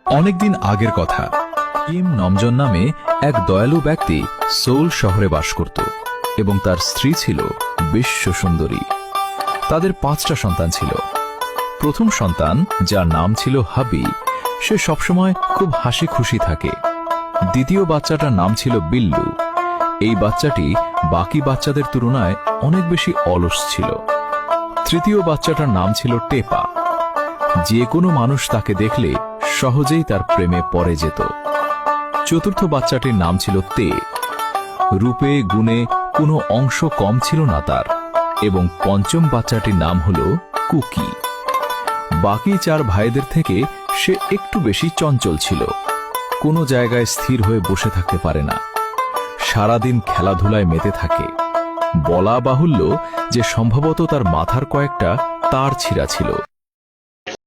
অনেকদিন আগের কথা। কিম নমজন নামে এক দয়ালু ব্যক্তি সোল শহরে বাস করত এবং তার স্ত্রী ছিল বিশ্ব সুন্দরী। তাদের 5টা সন্তান ছিল। প্রথম সন্তান, যার নাম ছিল হাবি, সে সবসময় খুব হাসি খুশি থাকে। দ্বিতীয় বাচ্চাটার নাম ছিল বিল্লু। এই বাচ্চাটি বাকি বাচ্চাদের তুলনায় অনেক বেশি অলস ছিল। তৃতীয় বাচ্চাটার নাম ছিল টেপা। যে কোনো মানুষ তাকে দেখলে সহজেই তার প্রেমে পড়ে যেত। চতুর্থ বাচ্চাটির নাম ছিল তে। রূপে গুণে কোনো অংশ কম ছিল না তার। এবং পঞ্চম বাচ্চাটির নাম হল কুকি। বাকি 4 ভাইদের থেকে সে একটু বেশি চঞ্চল ছিল। কোনো জায়গায় স্থির হয়ে বসে থাকতে পারে না। সারাদিন খেলাধুলায় মেতে থাকে। বলা বাহুল্য যে সম্ভবত তার মাথার কয়েকটা তার ছিঁড়া ছিল।